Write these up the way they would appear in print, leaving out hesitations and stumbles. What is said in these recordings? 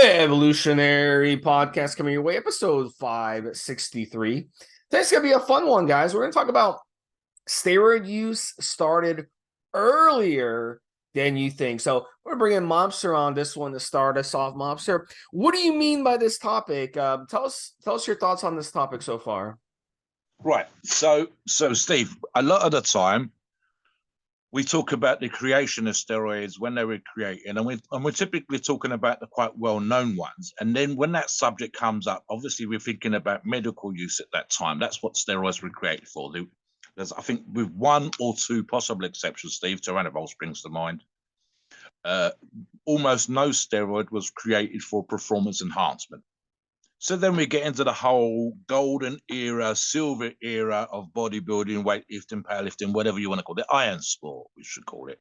Evolutionary podcast coming your way, episode 563. Today's going to be a fun one, guys. We're going to talk about steroid use started earlier than you think. So we're going to bring in Mobster on this one to start us off. Mobster, what do you mean by this topic? Tell us your thoughts on this topic so far. Right. So Steve, a lot of the time we talk about the creation of steroids when they were created, and we're typically talking about the quite well-known ones. And then when that subject comes up, obviously we're thinking about medical use at that time. That's what steroids were created for. There's, I think, with one or two possible exceptions, Steve, Tyrannovol springs to mind. Almost no steroid was created for performance enhancement. So then we get into the whole golden era, silver era of bodybuilding, weightlifting, powerlifting, whatever you want to call it, iron sport, we should call it.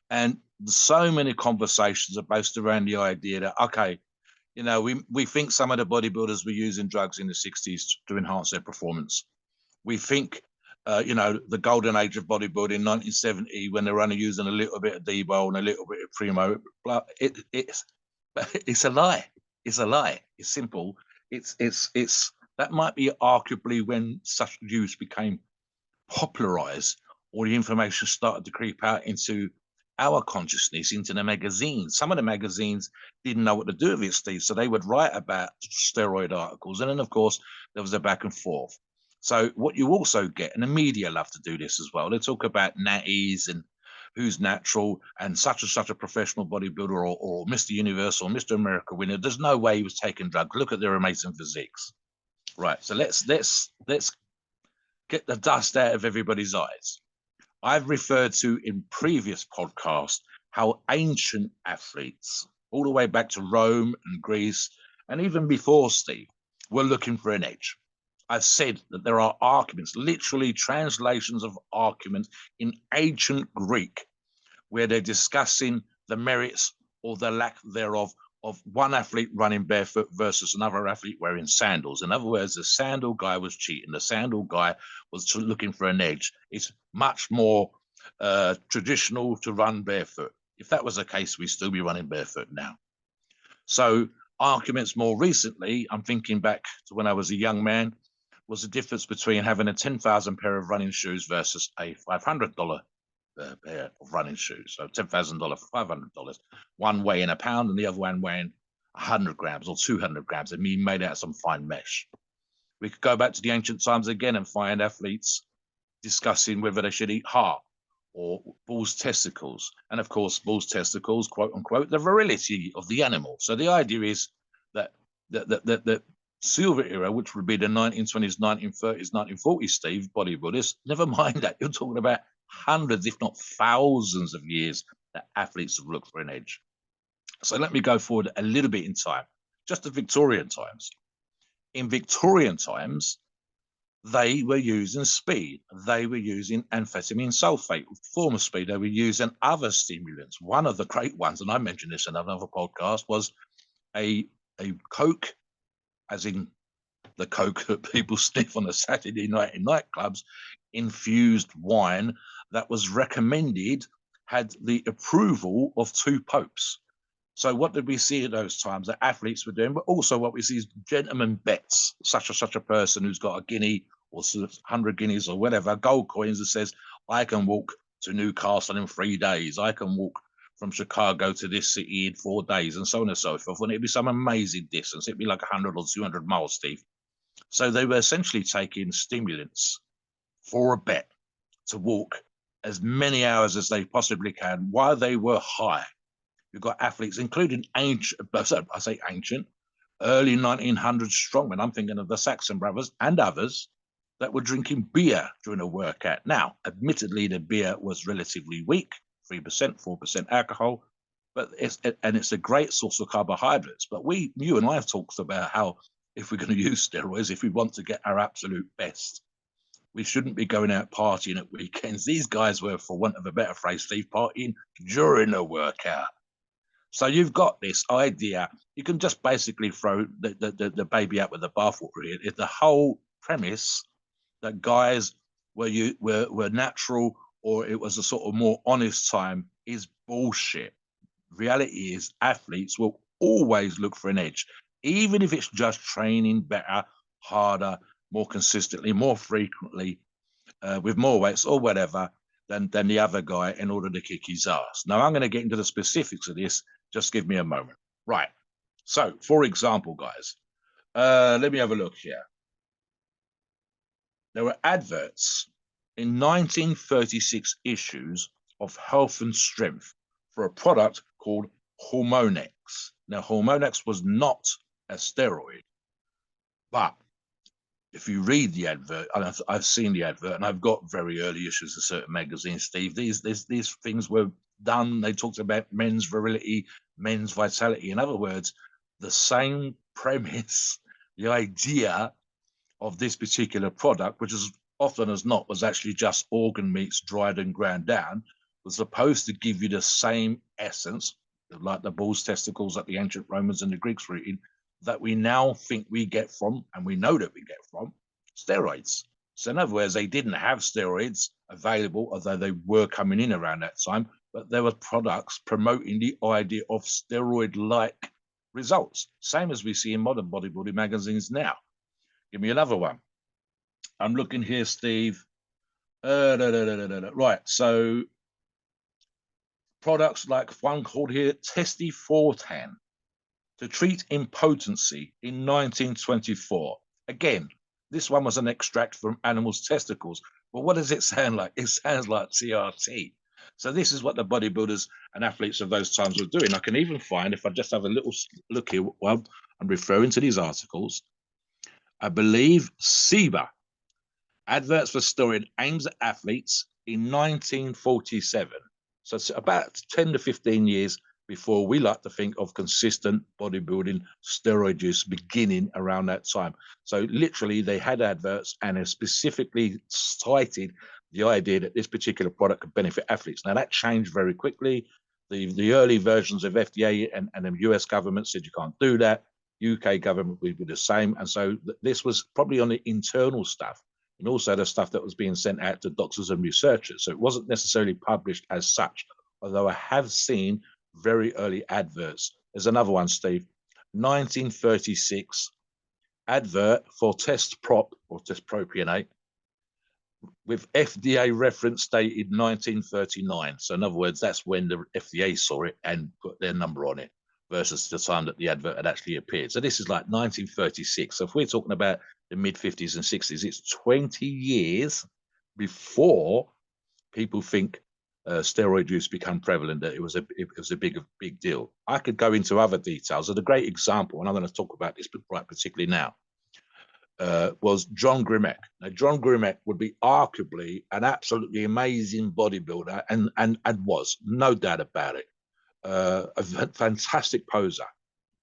And so many conversations are based around the idea that, okay, you know, we think some of the bodybuilders were using drugs in the 60s to enhance their performance. We think, the golden age of bodybuilding, 1970, when they were only using a little bit of Debo and a little bit of Primo. It's a lie. It's a lie. It's simple. It's that might be arguably when such use became popularized, or the information started to creep out into our consciousness, into the magazines. Some of the magazines didn't know what to do with it, Steve, so they would write about steroid articles, and then of course there was a back and forth. So what you also get, and the media love to do this as well, they talk about natties and who's natural and such a professional bodybuilder or Mr. Universe or Mr. America winner. There's no way he was taking drugs. Look at their amazing physiques. Right. So let's get the dust out of everybody's eyes. I've referred to in previous podcasts how ancient athletes, all the way back to Rome and Greece, and even before, Steve, were looking for an edge. I've said that there are arguments, literally translations of arguments in ancient Greek, where they're discussing the merits or the lack thereof of one athlete running barefoot versus another athlete wearing sandals. In other words, the sandal guy was cheating. The sandal guy was looking for an edge. It's much more traditional to run barefoot. If that was the case, we'd still be running barefoot now. So arguments more recently, I'm thinking back to when I was a young man, was the difference between having a 10,000 pair of running shoes versus a $500 pair of running shoes. So $10,000 for $500. One weighing a pound and the other one weighing 100 grams or 200 grams, and me made out of some fine mesh. We could go back to the ancient times again and find athletes discussing whether they should eat heart or bull's testicles. And of course, bull's testicles, quote unquote, the virility of the animal. So the idea is that silver era, which would be the 1920s, 1930s, 1940s, Steve, bodybuilders, never mind that. You're talking about hundreds, if not thousands of years that athletes have looked for an edge. So let me go forward a little bit in time, just to Victorian times. In Victorian times, they were using speed. They were using amphetamine sulfate, form of speed. They were using other stimulants. One of the great ones, and I mentioned this in another podcast, was a Coke, as in the Coke that people sniff on a Saturday night in nightclubs, infused wine that was recommended, had the approval of two popes. So what did we see at those times that athletes were doing? But also what we see is gentlemen bets, such a person who's got a guinea or 100 guineas or whatever, gold coins, that says, I can walk to Newcastle in 3 days. I can walk from Chicago to this city in 4 days, and so on and so forth. And it'd be some amazing distance. It'd be like 100 or 200 miles, Steve. So they were essentially taking stimulants for a bet to walk as many hours as they possibly can while they were high. You've got athletes, including ancient, I say ancient, early 1900s strongmen. I'm thinking of the Saxon brothers and others that were drinking beer during a workout. Now, admittedly, the beer was relatively weak, 3%, 4% alcohol, but it's a great source of carbohydrates. But you and I have talked about how if we're going to use steroids, if we want to get our absolute best, we shouldn't be going out partying at weekends. These guys were, for want of a better phrase, Steve, partying during the workout. So you've got this idea. You can just basically throw the baby out with the bathwater here. It's the whole premise that guys were natural, or it was a sort of more honest time, is bullshit. Reality is athletes were always look for an edge, even if it's just training better, harder, more consistently, more frequently, with more weights or whatever than the other guy in order to kick his ass. Now, I'm going to get into the specifics of this. Just give me a moment. Right. So, for example, guys, let me have a look here. There were adverts in 1936 issues of Health and Strength for a product called Hormonex. Now, Hormonex was not a steroid, but if you read the advert, and I've seen the advert, and I've got very early issues of certain magazines, Steve. These things were done. They talked about men's virility, men's vitality. In other words, the same premise, the idea of this particular product, which is often as not was actually just organ meats dried and ground down, was supposed to give you the same essence, like the bull's testicles that the ancient Romans and the Greeks were eating, that we now think we get from, and we know that we get from, steroids. So in other words, they didn't have steroids available, although they were coming in around that time, but there were products promoting the idea of steroid-like results, same as we see in modern bodybuilding magazines now. Give me another one. I'm looking here, Steve. Right, so products like one called here Testifortan to treat impotency in 1924. Again, this one was an extract from animals' testicles. But what does it sound like? It sounds like TRT. So this is what the bodybuilders and athletes of those times were doing. I can even find, if I just have a little look here, while I'm referring to these articles, I believe SIBA, adverts for steroid aims at athletes in 1947. So it's about 10 to 15 years before we like to think of consistent bodybuilding steroid use beginning around that time. So literally they had adverts and have specifically cited the idea that this particular product could benefit athletes. Now that changed very quickly. The early versions of FDA and the US government said you can't do that. UK government would be the same. And so this was probably on the internal stuff and also the stuff that was being sent out to doctors and researchers. So it wasn't necessarily published as such, although I have seen very early adverts. There's another one, Steve, 1936 advert for test prop or test propionate with FDA reference dated 1939. So in other words, that's when the FDA saw it and put their number on it versus the time that the advert had actually appeared. So this is like 1936. So if we're talking about the mid 50s and 60s, it's 20 years before people think steroid use become prevalent, that it was a big deal. I could go into other details. And a great example, and I'm going to talk about this right particularly now, was John Grimek. Now, John Grimek would be arguably an absolutely amazing bodybuilder, and was, no doubt about it. A fantastic poser.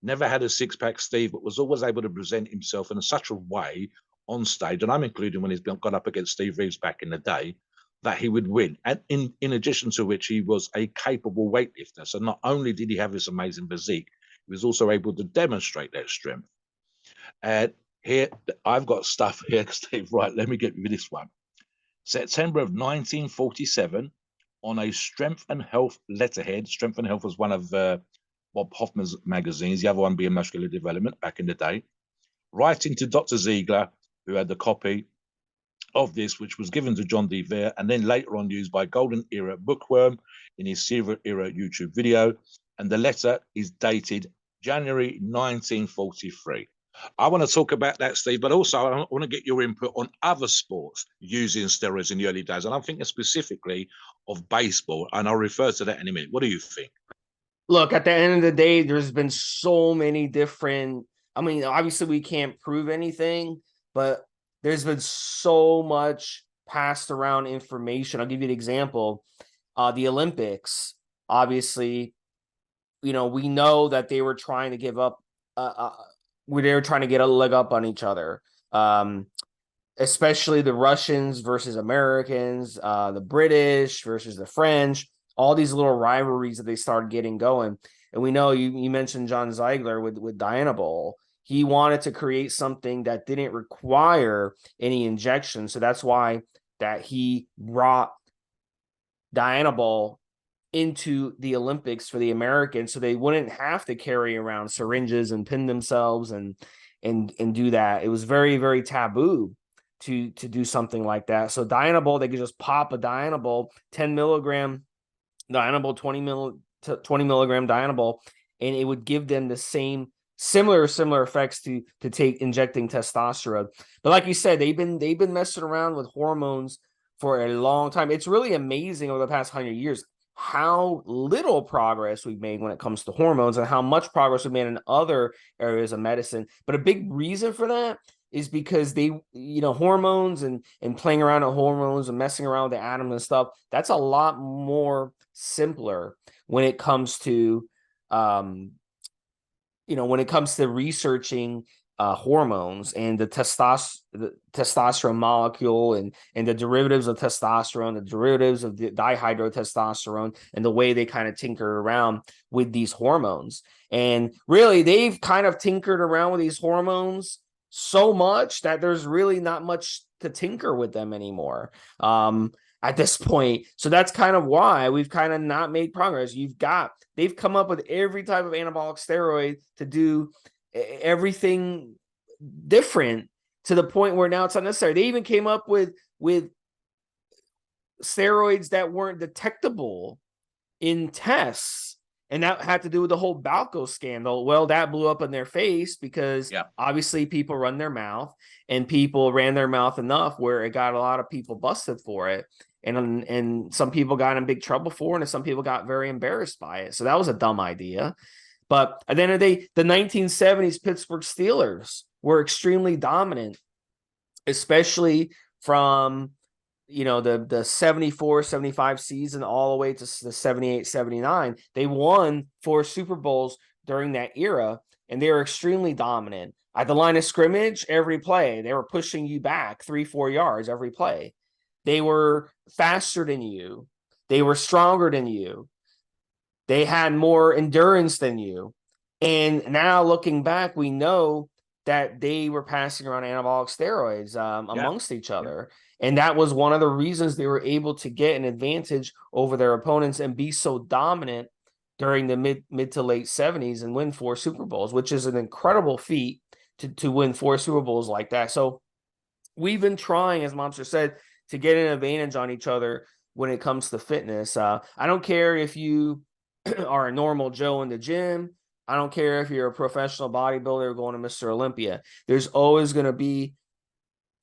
Never had a six-pack, Steve, but was always able to present himself in such a way on stage, and I'm including when he's got up against Steve Reeves back in the day, that he would win. And in addition to which, he was a capable weightlifter. So not only did he have this amazing physique, he was also able to demonstrate that strength. And here, I've got stuff here, Steve. Right, let me get you this one. September of 1947, on a Strength and Health letterhead. Strength and Health was one of Bob Hoffman's magazines, the other one being Muscular Development back in the day. Writing to Dr. Ziegler, who had the copy of this, which was given to John D. Vere and then later on used by Golden Era Bookworm in his Silver Era YouTube video. And the letter is dated January 1943. I want to talk about that, Steve, but also I want to get your input on other sports using steroids in the early days. And I'm thinking specifically of baseball, and I'll refer to that in a minute. What do you think? Look, at the end of the day, there's been so many different, I mean, obviously we can't prove anything, but there's been so much passed around information. I'll give you an example. The Olympics, obviously, we know that they were trying to give up, they were trying to get a leg up on each other. Especially the Russians versus Americans, the British versus the French, all these little rivalries that they started getting going. And we know you mentioned John Ziegler with Dianabol. He wanted to create something that didn't require any injection. So that's why that he brought Dianabol into the Olympics for the Americans, so they wouldn't have to carry around syringes and pin themselves and do that. It was very, very taboo to do something like that. So Dianabol, they could just pop a Dianabol, 10 milligram Dianabol, 20 milligram Dianabol, and it would give them the same similar effects to take injecting testosterone. But like you said, they've been messing around with hormones for a long time. It's really amazing over the past 100 years how little progress we've made when it comes to hormones and how much progress we've made in other areas of medicine. But a big reason for that is because they, hormones and playing around with hormones and messing around with the atoms and stuff, that's a lot more simpler when it comes to, when it comes to researching hormones and the testosterone molecule and the derivatives of testosterone, the derivatives of the dihydrotestosterone, and the way they kind of tinker around with these hormones. And really, they've kind of tinkered around with these hormones so much that there's really not much to tinker with them anymore at this point. So that's kind of why we've kind of not made progress. They've come up with every type of anabolic steroid to do everything different to the point where now it's unnecessary. They even came up with steroids that weren't detectable in tests, and that had to do with the whole Balco scandal. Well, that blew up in their face because obviously people run their mouth, and people ran their mouth enough where it got a lot of people busted for it. And some people got in big trouble for it, and some people got very embarrassed by it. So that was a dumb idea. But at the end of the day, the 1970s Pittsburgh Steelers were extremely dominant, especially from, the 74, 75 season all the way to the 78, 79. They won 4 Super Bowls during that era, and they were extremely dominant. At the line of scrimmage, every play, they were pushing you back 3-4 yards every play. They were faster than you. They were stronger than you. They had more endurance than you. And now looking back, we know that they were passing around anabolic steroids amongst each other. And that was one of the reasons they were able to get an advantage over their opponents and be so dominant during the mid to late 70s and win 4 Super Bowls, which is an incredible feat to win 4 Super Bowls like that. So we've been trying, as Mobster said, to get an advantage on each other when it comes to fitness. I don't care if you are a normal Joe in the gym. I don't care if you're a professional bodybuilder going to Mr. Olympia. There's always going to be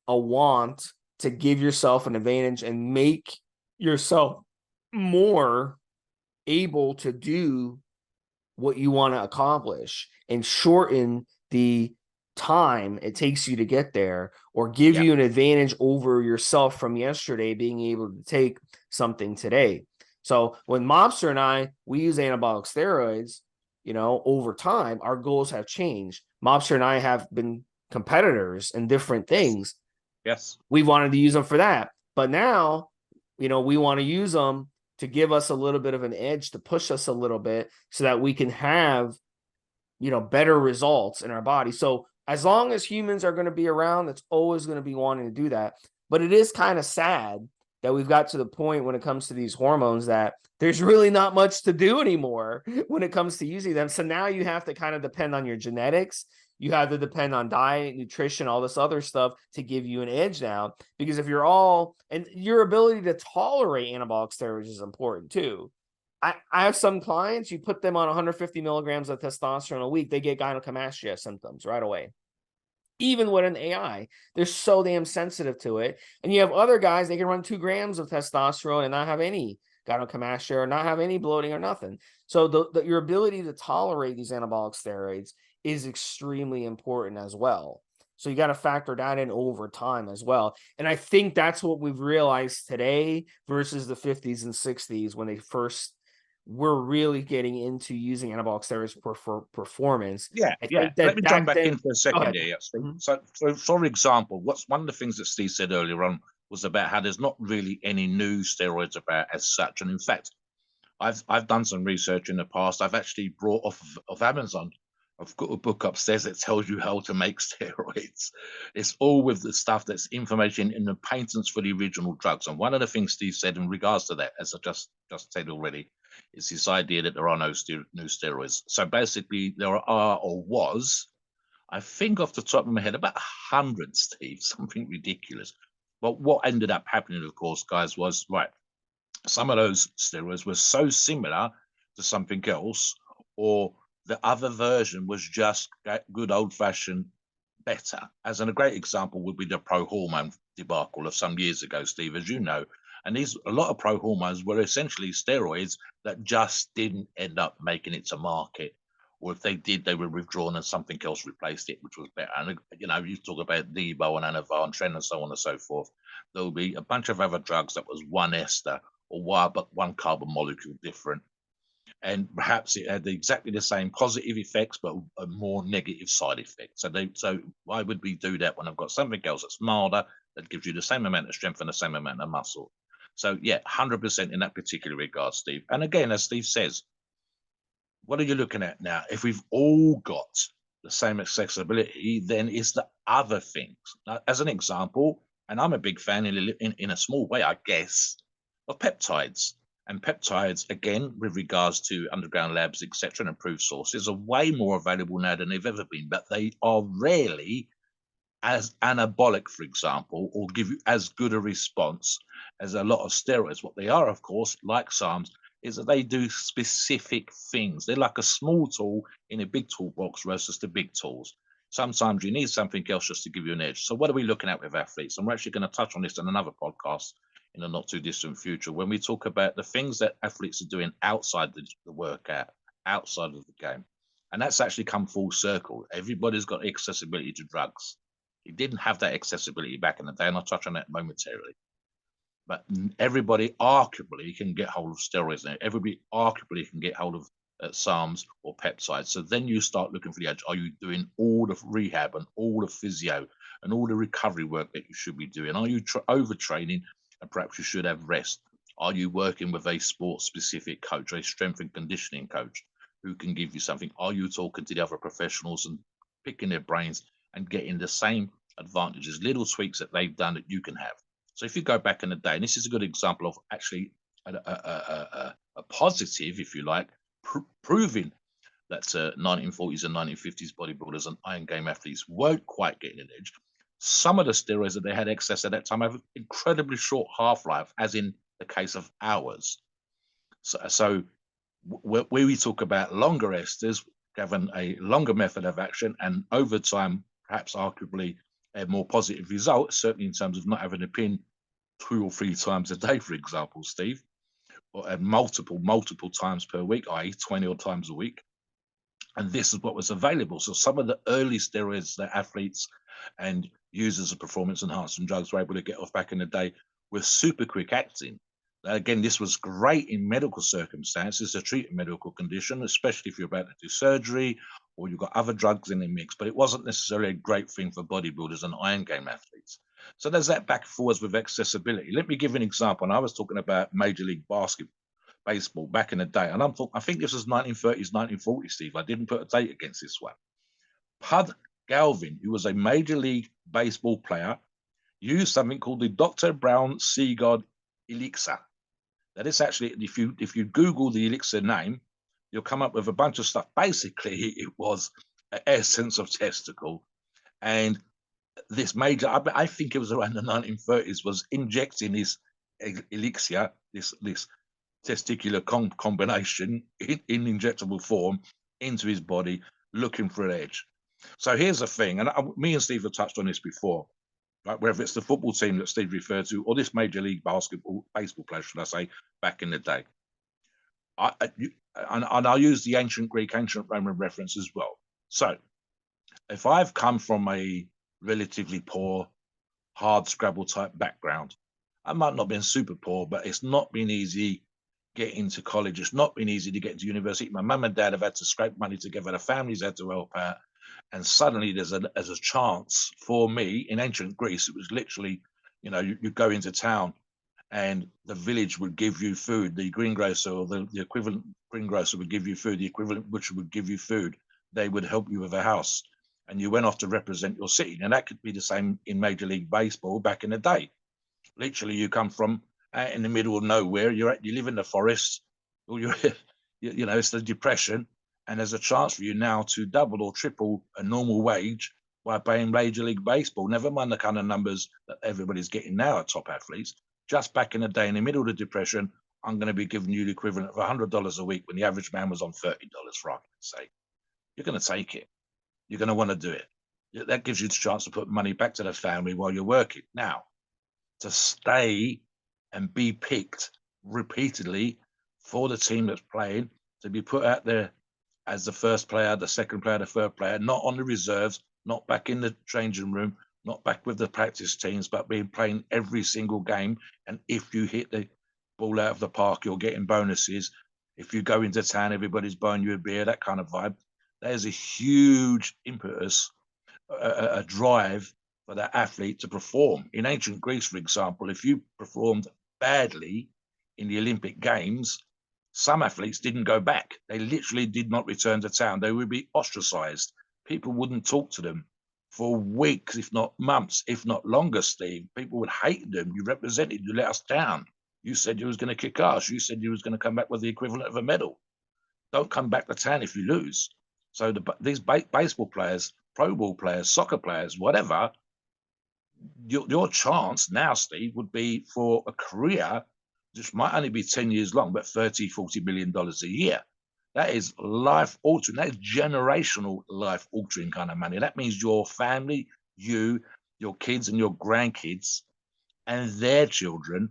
a want to give yourself an advantage and make yourself more able to do what you want to accomplish and shorten the time it takes you to get there, or give you an advantage over yourself from yesterday being able to take something today. So when Mobster and I, we use anabolic steroids, over time, our goals have changed. Mobster and I have been competitors in different things. Yes. We wanted to use them for that. But now, we want to use them to give us a little bit of an edge, to push us a little bit so that we can have, better results in our body. So as long as humans are going to be around, it's always going to be wanting to do that. But it is kind of sad that we've got to the point when it comes to these hormones that there's really not much to do anymore when it comes to using them. So now you have to kind of depend on your genetics. You have to depend on diet, nutrition, all this other stuff to give you an edge now. Because if and your ability to tolerate anabolic steroids is important too. I have some clients, you put them on 150 milligrams of testosterone a week, they get gynecomastia symptoms right away. Even with an AI, they're so damn sensitive to it. And you have other guys, they can run 2 grams of testosterone and not have any gynecomastia or not have any bloating or nothing. So your ability to tolerate these anabolic steroids is extremely important as well. So you got to factor that in over time as well. And I think that's what we've realized today versus the 50s and 60s when they first were really getting into using anabolic steroids for performance. I think that Let me jump back in for a second here. So, for example, one of the things that Steve said earlier on was about how there's not really any new steroids about as such. And in fact, I've done some research in the past. I've actually brought off of Amazon. I've got a book upstairs that tells you how to make steroids. It's all with the stuff that's information in the patents for the original drugs. And one of the things Steve said in regards to that, as I just said already, It's this idea that there are no new steroids. So basically, there are or was, I think off the top of my head, about 100, Steve, something ridiculous. But what ended up happening, of course, guys, was right. Some of those steroids were so similar to something else, or the other version was just good old fashioned better. As in a great example would be the pro hormone debacle of some years ago, Steve, as you know. And a lot of pro hormones were essentially steroids that just didn't end up making it to market. Or if they did, they were withdrawn and something else replaced it, which was better. And you talk about Debo and Anavar Tren and so on and so forth. There will be a bunch of other drugs that was one ester or one carbon molecule different, and perhaps it had exactly the same positive effects but a more negative side effect. So why would we do that when I've got something else that's milder that gives you the same amount of strength and the same amount of muscle? So yeah, 100% in that particular regard, Steve. And again, as Steve says, what are you looking at now? If we've all got the same accessibility, then it's the other things. Now, as an example, and I'm a big fan in a small way, I guess, of peptides. And peptides, again, with regards to underground labs, etc., and approved sources, are way more available now than they've ever been. But they are rarely as anabolic, for example, or give you as good a response as a lot of steroids. What they are, of course, like SARMs, is that they do specific things. They're like a small tool in a big toolbox versus the big tools. Sometimes you need something else just to give you an edge. So what are we looking at with athletes? And we're actually going to touch on this in another podcast in the not too distant future when we talk about the things that athletes are doing outside the workout, outside of the game. And that's actually come full circle. Everybody's got accessibility to drugs. You didn't have that accessibility back in the day, and I'll touch on that momentarily. But everybody arguably can get hold of steroids now. Everybody arguably can get hold of SARMs or peptides. So then you start looking for the edge. Are you doing all the rehab and all the physio and all the recovery work that you should be doing? Are you overtraining and perhaps you should have rest? Are you working with a sport-specific coach, a strength and conditioning coach who can give you something? Are you talking to the other professionals and picking their brains and getting the same advantages, little tweaks that they've done that you can have? So if you go back in the day, and this is a good example of actually a positive, if you like, proving that 1940s and 1950s bodybuilders and iron game athletes weren't quite getting an edge. Some of the steroids that they had access at that time have incredibly short half-life, as in the case of hours. So where we talk about longer esters, having a longer method of action, and over time, perhaps arguably a more positive result, certainly in terms of not having a pin 2 or 3 times a day, for example, Steve, or multiple times per week, i.e. 20 or times a week. And this is what was available. So some of the early steroids that athletes and users of performance enhancing drugs were able to get off back in the day were super quick acting. Again, this was great in medical circumstances to treat a medical condition, especially if you're about to do surgery or you've got other drugs in the mix, but it wasn't necessarily a great thing for bodybuilders and iron game athletes. So there's that back and forwards with accessibility. Let me give you an example. And I was talking about Major League Baseball back in the day. And I think this was 1930s, 1940s, Steve. I didn't put a date against this one. Pud Galvin, who was a Major League Baseball player, used something called the Dr. Brown Seagull elixir. That is actually, if you Google the elixir name, you'll come up with a bunch of stuff. Basically, it was an essence of testicle. And this major, I think it was around the 1930s, was injecting this elixir, this testicular combination in injectable form into his body, looking for an edge. So here's the thing, and me and Steve have touched on this before, right? Whether it's the football team that Steve referred to or this Major League baseball player, should I say, back in the day. And I'll use the ancient Greek, ancient Roman reference as well. So if I've come from a relatively poor, hard scrabble type background, I might not have been super poor, but it's not been easy getting into college. It's not been easy to get into university. My mum and dad have had to scrape money together. The families had to help out. And suddenly there's a chance for me in ancient Greece. It was literally, you go into town and the village would give you food. The greengrocer or the equivalent greengrocer would give you food. The equivalent butcher would give you food. They would help you with a house. And you went off to represent your city. And that could be the same in Major League Baseball back in the day. Literally, you come from out in the middle of nowhere. You live in the forest Or it's the depression, and there's a chance for you now to double or triple a normal wage by playing Major League Baseball. Never mind the kind of numbers that everybody's getting now at top athletes. Just back in the day, in the middle of the depression, I'm going to be giving you the equivalent of $100 a week when the average man was on $30, for argument's sake. You're going to take it. You're going to want to do it. That gives you the chance to put money back to the family while you're working. Now, to stay and be picked repeatedly for the team that's playing, to be put out there as the first player, the second player, the third player, not on the reserves, not back in the changing room, not back with the practice teams, but being playing every single game. And if you hit the ball out of the park, you're getting bonuses. If you go into town, everybody's buying you a beer, that kind of vibe. There's a huge impetus, a drive for that athlete to perform. In ancient Greece, for example, if you performed badly in the Olympic Games, some athletes didn't go back. They literally did not return to town. They would be ostracized. People wouldn't talk to them for weeks, if not months, if not longer, Steve. People would hate them. You represented, you let us down. You said you was going to kick ass. You said you was going to come back with the equivalent of a medal. Don't come back to town if you lose. So these baseball players, pro ball players, soccer players, whatever, your chance now, Steve, would be for a career which might only be 10 years long, but $30-40 million a year. That is life altering. That is generational life altering kind of money. That means your family, you, your kids and your grandkids and their children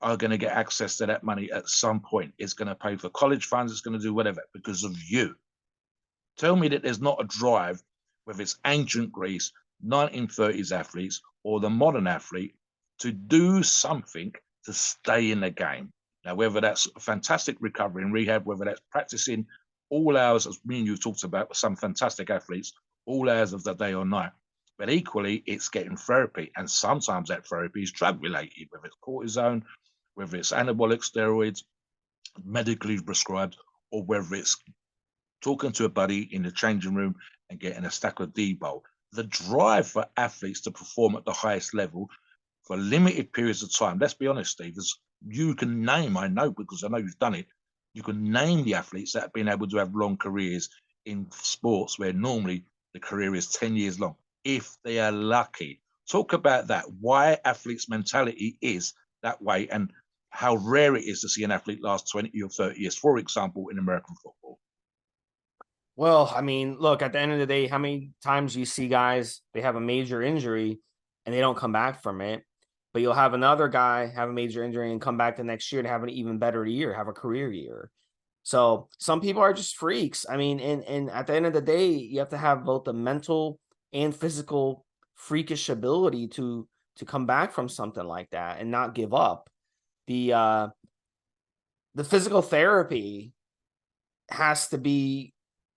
are going to get access to that money at some point. It's going to pay for college funds. It's going to do whatever because of you. Tell me that there's not a drive, whether it's ancient Greece, 1930s athletes, or the modern athlete, to do something to stay in the game. Now, whether that's fantastic recovery and rehab, whether that's practicing all hours, as me and you talked about with some fantastic athletes, all hours of the day or night. But equally, it's getting therapy. And sometimes that therapy is drug related, whether it's cortisone, whether it's anabolic steroids, medically prescribed, or whether it's talking to a buddy in the changing room and getting a stack of D-Bowl. The drive for athletes to perform at the highest level for limited periods of time. Let's be honest, Steve, as you can name, I know because I know you've done it, you can name the athletes that have been able to have long careers in sports where normally the career is 10 years long, if they are lucky. Talk about that, why athletes' mentality is that way and how rare it is to see an athlete last 20 or 30 years, for example, in American football. Well, I mean, look, at the end of the day, how many times you see guys, they have a major injury and they don't come back from it, but you'll have another guy have a major injury and come back the next year to have an even better year, have a career year. So some people are just freaks. I mean, and at the end of the day, you have to have both the mental and physical freakish ability to come back from something like that and not give up. The physical therapy has to be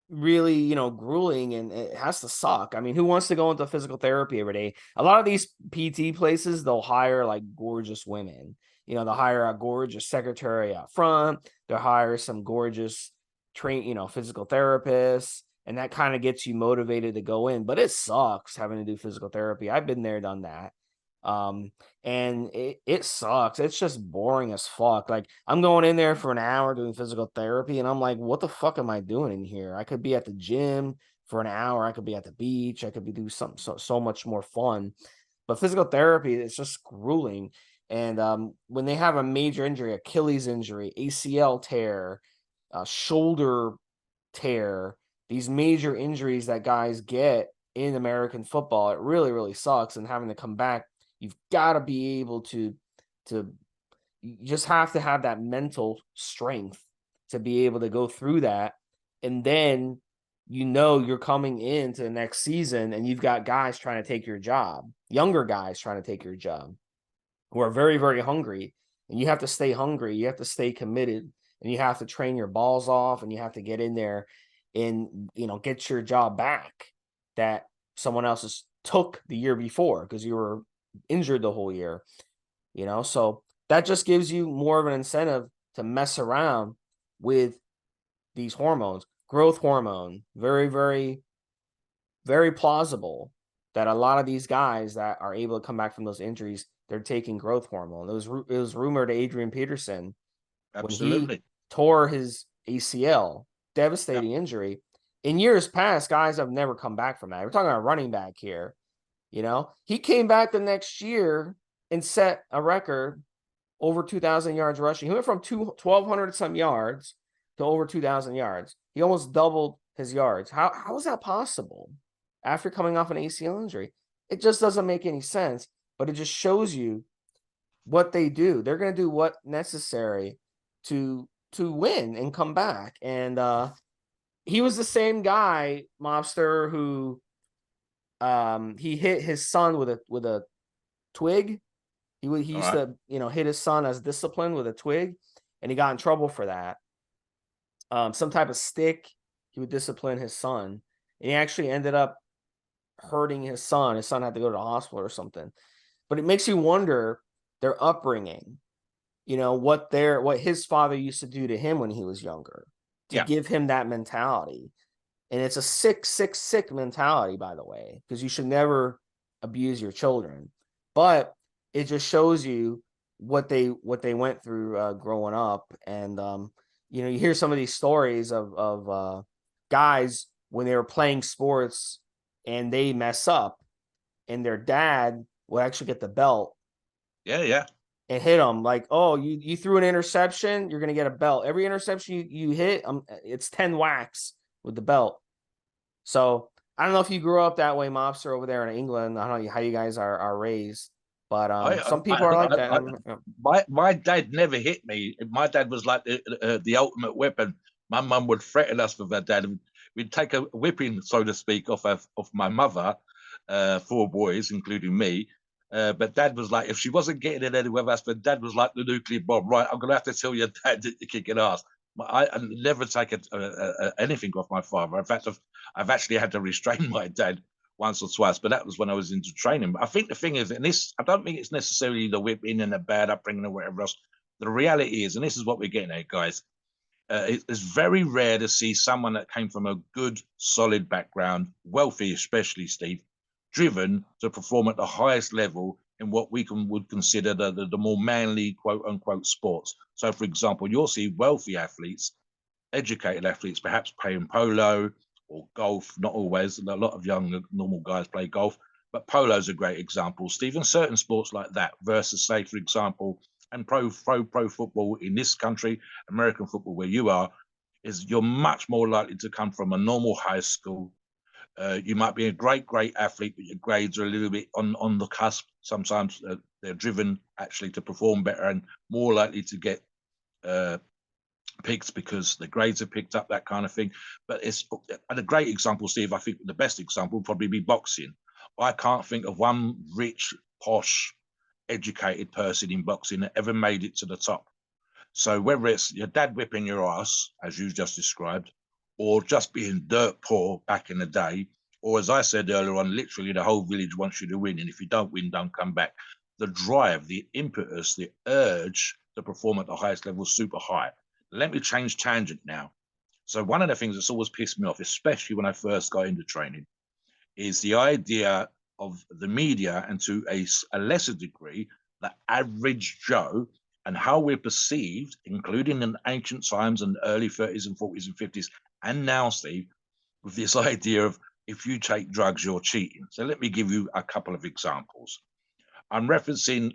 really, grueling, and it has to suck. I mean, who wants to go into physical therapy every day? A lot of these PT places, they'll hire like gorgeous women. They'll hire a gorgeous secretary out front. They'll hire some gorgeous physical therapists, and that kind of gets you motivated to go in. But it sucks having to do physical therapy. I've been there, done that. And it sucks. It's just boring as fuck. Like, I'm going in there for an hour doing physical therapy, and I'm like, what the fuck am I doing in here? I could be at the gym for an hour. I could be at the beach. I could be doing something so much more fun. But physical therapy, it's just grueling. And when they have a major injury, Achilles injury, ACL tear, shoulder tear, these major injuries that guys get in American football, it really, really sucks. And having to come back, you've got to be able to you just have to have that mental strength to be able to go through that. And then, you're coming into the next season and you've got guys trying to take your job, younger guys trying to take your job who are very, very hungry. And you have to stay hungry. You have to stay committed, and you have to train your balls off, and you have to get in there and, get your job back that someone else has took the year before because you were injured the whole year, so that just gives you more of an incentive to mess around with these hormones. Growth hormone, very, very, very plausible that a lot of these guys that are able to come back from those injuries, they're taking growth hormone. It was rumored Adrian Peterson when he Absolutely. tore his ACL, devastating injury. In years past, guys have never come back from that. We're talking about running back here. He came back the next year and set a record over 2,000 yards rushing. He went from 1,200 some yards to over 2,000 yards. He almost doubled his yards. How is that possible after coming off an ACL injury? It just doesn't make any sense, but it just shows you what they do. They're going to do what necessary to win and come back. And he was the same guy, Mobster, who he hit his son with a twig. He used to hit his son as discipline with a twig, and he got in trouble for that. Some type of stick. He would discipline his son, and he actually ended up hurting his son. His son had to go to the hospital or something. But it makes you wonder their upbringing. What his father used to do to him when he was younger to give him that mentality. And it's a sick mentality, by the way, because you should never abuse your children. But it just shows you what they went through growing up. And you hear some of these stories of guys when they were playing sports and they mess up, and their dad will actually get the belt. Yeah. And hit them like, oh, you threw an interception, you're gonna get a belt. Every interception you hit, it's 10 whacks with the belt. So I don't know if you grew up that way, Mobster, over there in England. I don't know how you guys are raised, but some people are like that. My dad never hit me. My dad was like the ultimate weapon. My mum would threaten us with her dad. We'd take a whipping, so to speak, off my mother, 4 boys, including me. But Dad was like, if she wasn't getting it anywhere else, but Dad was like the nuclear bomb. Right, I'm going to have to tell your dad to kick an ass. I never take anything off my father. In fact, I've actually had to restrain my dad once or twice, but that was when I was into training. I think the thing is, and this, I don't think it's necessarily the whipping and the bad upbringing or whatever else. The reality is, and this is what we're getting at, guys, it's very rare to see someone that came from a good, solid background, wealthy especially, Steve, driven to perform at the highest level in what we would consider the more manly, quote unquote, sports. So, for example, you'll see wealthy athletes, educated athletes, perhaps playing polo or golf. Not always. A lot of young, normal guys play golf, but polo is a great example, Steve. And certain sports like that versus, say, for example, and pro football in this country, American football, where you are, is you're much more likely to come from a normal high school. You might be a great athlete, but your grades are a little bit on the cusp. Sometimes they're driven actually to perform better and more likely to get picked because the grades are picked up, that kind of thing. But it's a great example, Steve. I think the best example would probably be boxing. I can't think of one rich, posh, educated person in boxing that ever made it to the top. So whether it's your dad whipping your ass, as you just described, or just being dirt poor back in the day, or as I said earlier on, literally the whole village wants you to win, and if you don't win, don't come back. The drive, the impetus, the urge to perform at the highest level is super high. Let me change tangent now. So one of the things that's always pissed me off, especially when I first got into training, is the idea of the media, and to a lesser degree, the average Joe, and how we're perceived, including in ancient times and early 30s and 40s and 50s, and now, Steve, with this idea of if you take drugs, you're cheating. So let me give you a couple of examples. I'm referencing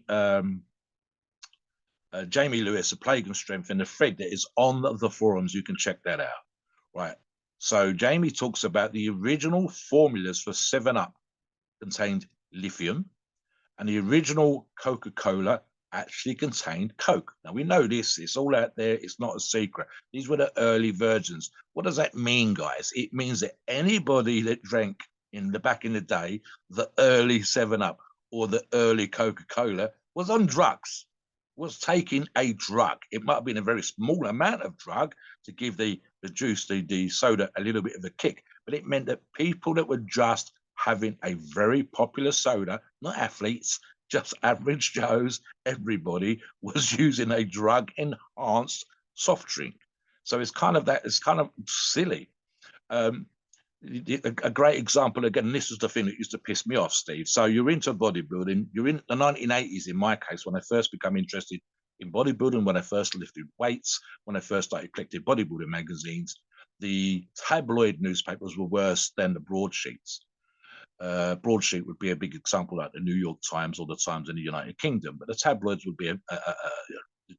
Jamie Lewis, A Plague and Strength, in the thread that is on the forums. You can check that out. Right. So Jamie talks about the original formulas for 7-Up contained lithium, and the original Coca-Cola actually contained Coke. Now, we know this, it's all out there, it's not a secret. These were the early versions. What does that mean, guys? It means that anybody that drank back in the day, the early 7-Up or the early Coca-Cola was on drugs, was taking a drug. It might have been a very small amount of drug to give the juice, the soda, a little bit of a kick, but it meant that people that were just having a very popular soda, not athletes, just average Joes, everybody was using a drug-enhanced soft drink. So it's kind of that, it's kind of silly. A great example, again, this is the thing that used to piss me off, Steve. So you're into bodybuilding, you're in the 1980s, in my case, when I first became interested In bodybuilding, when I first lifted weights, when I first started collecting bodybuilding magazines, the tabloid newspapers were worse than the broadsheets. Broadsheet would be a big example, like the New York Times or the Times in the United Kingdom, but the tabloids would be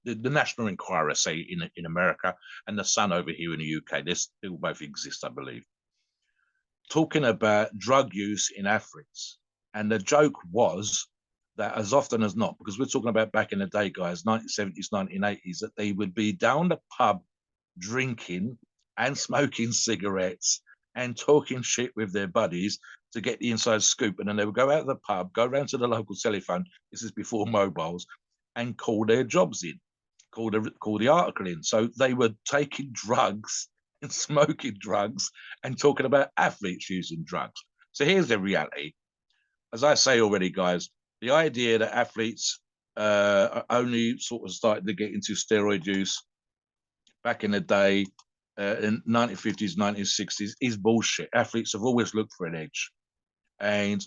the National Enquirer, say, in America, and the Sun over here in the UK. They still both exist, I believe. Talking about drug use in athletes. And the joke was that as often as not, because we're talking about back in the day, guys, 1970s, 1980s, that they would be down the pub drinking and smoking cigarettes and talking shit with their buddies to get the inside scoop. And then they would go out of the pub, go round to the local telephone, this is before mobiles, and call their jobs in, call the article in. So they were taking drugs and smoking drugs and talking about athletes using drugs. So here's the reality. As I say already, guys, the idea that athletes are only sort of starting to get into steroid use back in the day, in 1950s, 1960s, is bullshit. Athletes have always looked for an edge. And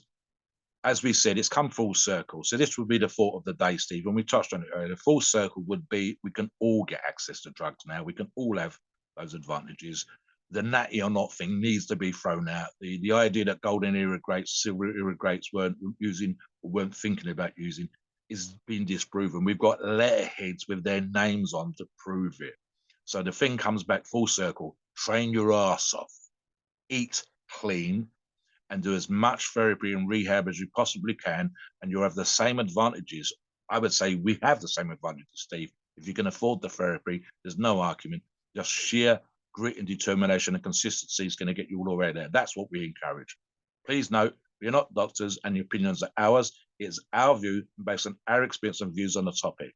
as we said, it's come full circle. So this would be the thought of the day, Steve. And we touched on it earlier. Full circle would be we can all get access to drugs now. We can all have those advantages. The natty or not thing needs to be thrown out. The idea that golden era greats, silver era greats weren't using or weren't thinking about using is being disproven. We've got letterheads with their names on to prove it. So the thing comes back full circle. Train your ass off. Eat clean and do as much therapy and rehab as you possibly can, and you'll have the same advantages. I would say we have the same advantages, Steve. If you can afford the therapy, there's no argument. Just sheer grit and determination and consistency is going to get you all the way there. That's what we encourage. Please note, we're not doctors and the opinions are ours. It's our view based on our experience and views on the topic.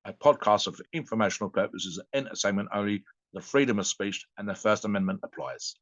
A podcast are for informational purposes and entertainment only. The freedom of speech and the First Amendment applies.